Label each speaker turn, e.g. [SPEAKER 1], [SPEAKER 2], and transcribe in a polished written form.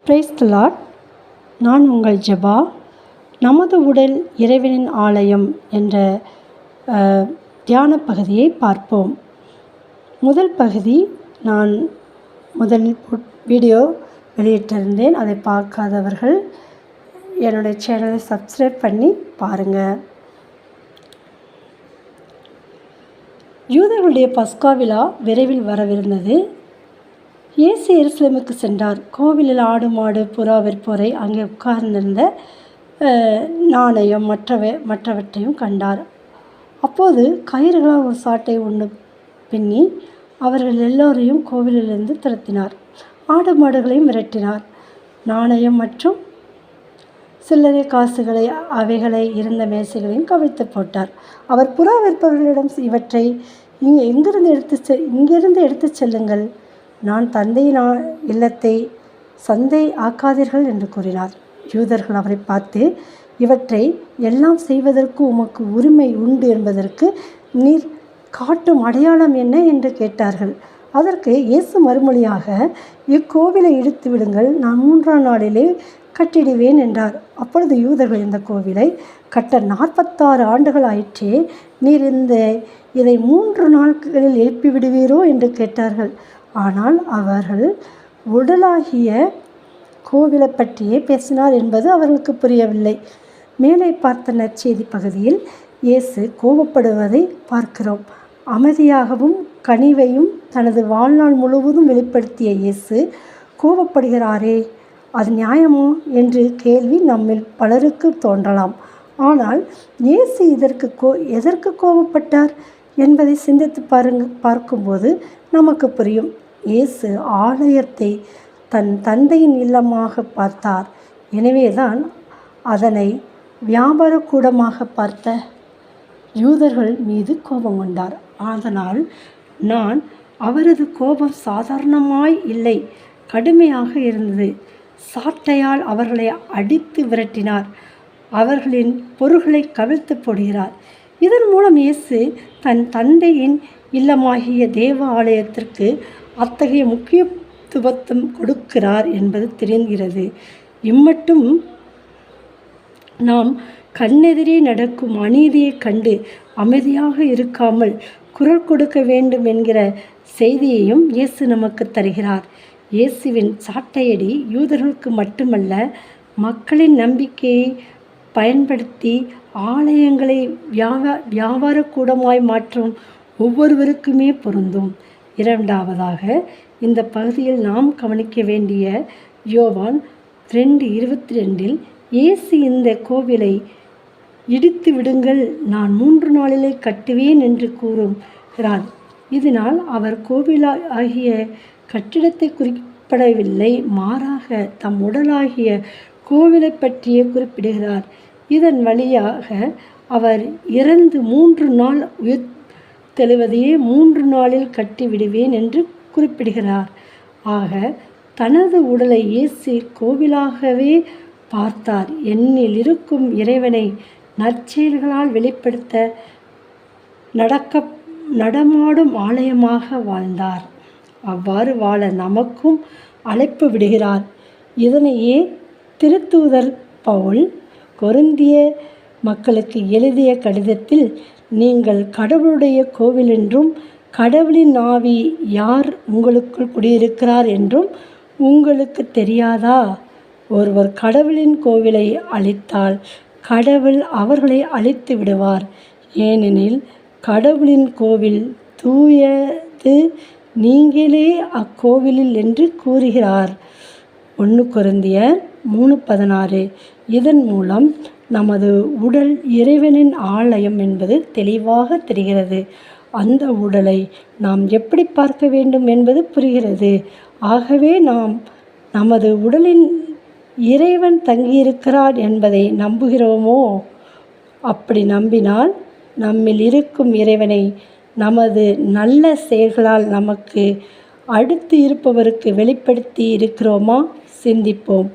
[SPEAKER 1] Praise the Lord. நான் உங்கள் ஜெபா. நமது உடல் இறைவனின் ஆலயம் என்ற தியான பகுதியை பார்ப்போம். முதல் பகுதி நான் முதலில் வீடியோ வெளியிட்டிருந்தேன். அதை பார்க்காதவர்கள் என்னுடைய சேனலை சப்ஸ்கிரைப் பண்ணி பாருங்கள். யூதர்களுடைய பஸ்கா விழா விரைவில் வரவிருந்தது. இயேசு எருசலேமுக்கு சென்றார். கோவிலில் ஆடு மாடு புறா விற்போரை அங்கே உட்கார்ந்திருந்த நாணயம் மற்றவற்றையும் கண்டார். அப்போது கயிறுகளால் ஒரு சாட்டை ஒன்று பின்னி அவர்கள் எல்லோரையும் கோவிலிலிருந்து துரத்தினார். ஆடு மாடுகளையும் விரட்டினார். நாணயம் மற்றும் சில்லறை காசுகளை அவைகளை இருந்த மேசைகளையும் கவிழ்த்து போட்டார். அவர் புறா விற்பவர்களிடம், இவற்றை இங்கிருந்து எடுத்து செல்லுங்கள், நான் தந்தையின் இல்லத்தை சந்தை ஆக்காதீர்கள் என்று கூறினார். யூதர்கள் அவரை பார்த்து, இவற்றை எல்லாம் செய்வதற்கு உமக்கு உரிமை உண்டு என்பதற்கு நீர் காட்டும் அடையாளம் என்ன என்று கேட்டார்கள். அதற்கு இயேசு மறுமொழியாக, இக்கோவிலை இடித்து விடுங்கள், நான் 3ஆம் நாளிலே கட்டிடுவேன் என்றார். அப்பொழுது யூதர்கள், இந்த கோவிலை கட்ட 46 ஆண்டுகள் ஆயிற்றே, நீர் இதை 3 நாட்களில் எழுப்பி விடுவீரோ என்று கேட்டார்கள். ஆனால் அவர்கள் உடலாகிய கோவிலை பற்றியே பேசினார் என்பது அவர்களுக்கு புரியவில்லை. மேலே பார்த்த நற்செய்தி பகுதியில் இயேசு கோபப்படுவதை பார்க்கிறோம். அமைதியாகவும் கனிவையும் தனது வாழ்நாள் முழுவதும் வெளிப்படுத்திய இயேசு கோபப்படுகிறாரே, அது நியாயமோ என்று கேள்வி நம்மில் பலருக்கு தோன்றலாம். ஆனால் இயேசு எதற்கு கோபப்பட்டார் என்பதை சிந்தித்து பார்க்கும்போது நமக்கு புரியும். இயேசு ஆலயத்தை தன் தந்தையின் இல்லமாக பார்த்தார். எனவேதான் அதனை வியாபார கூடமாக பார்த்த யூதர்கள் மீது கோபம் கொண்டார். அதனால் அவரது கோபம் சாதாரணமாய் இல்லை, கடுமையாக இருந்தது. சாட்டையால் அவர்களை அடித்து விரட்டினார். அவர்களின் பொருள்களை கவிழ்த்து போடுகிறார். இதன் மூலம் இயேசு தன் தந்தையின் இல்லமாகிய தேவ ஆலயத்திற்கு அத்தகைய முக்கியத்துவம் கொடுக்கிறார் என்பது தெரிகிறது. இம்மட்டும் நாம் கண்ணெதிரே நடக்கும் அநீதியை கண்டு அமைதியாக இருக்காமல் குரல் கொடுக்க வேண்டும் என்கிற செய்தியையும் இயேசு நமக்கு தருகிறார். இயேசுவின் சாட்டையடி யூதர்களுக்கு மட்டுமல்ல, மக்களின் நம்பிக்கையை பயன்படுத்தி ஆலயங்களை வியாபார கூடமாய் மாற்றும் ஒவ்வொருவருக்குமே பொருந்தும். இரண்டாவதாக, இந்த பகுதியில் நாம் கவனிக்க வேண்டிய யோவான் 2:22 இயேசு இந்த கோவிலை இடித்து விடுங்கள், நான் 3 நாளிலே கட்டுவேன் என்று கூறுகிறார். இதனால் அவர் கோவிலாகிய கட்டிடத்தை குறிப்பிடவில்லை, மாறாக தம் உடலாகிய கோவிலை பற்றியே குறிப்பிடுகிறார். இதன் வழியாக அவர் இறந்து 3 நாள் உயிர்த்தெழுவதையே 3 நாளில் கட்டிவிடுவேன் என்று குறிப்பிடுகிறார். ஆக தனது உடலை இயேசு கோவிலாகவே பார்த்தார். என்னில் இருக்கும் இறைவனை நற்செயல்களால் வெளிப்படுத்த நடமாடும் ஆலயமாக வாழ்ந்தார். அவ்வாறு வாழ நமக்கும் அழைப்பு விடுகிறார். இதனையே திருத்தூதர் பவுல் கொரிந்திய மக்களுக்கு எழுதிய கடிதத்தில், நீங்கள் கடவுளுடைய கோவில் என்றும் கடவுளின் ஆவி யார் உங்களுக்குள் குடியிருக்கிறார் என்றும் உங்களுக்கு தெரியாதா? ஒருவர் கடவுளின் கோவிலை அழித்தால் கடவுள் அவர்களை அழித்து விடுவார். ஏனெனில் கடவுளின் கோவில் தூயது, நீங்களே அக்கோவிலில் என்று கூறுகிறார். 1 கொரிந்தியர் 3:16. இதன் மூலம் நமது உடல் இறைவனின் ஆலயம் என்பது தெளிவாக தெரிகிறது. அந்த உடலை நாம் எப்படி பார்க்க வேண்டும் என்பது புரிகிறது. ஆகவே நமது உடலில் இறைவன் தங்கியிருக்கிறார் என்பதை நம்புகிறோமோ? அப்படி நம்பினால் நம்மில் இருக்கும் இறைவனை நமது நல்ல செயல்களால் நமக்கு அடுத்து இருப்பவருக்கு வெளிப்படுத்தி இருக்கிறோமா? சிந்திப்போம்.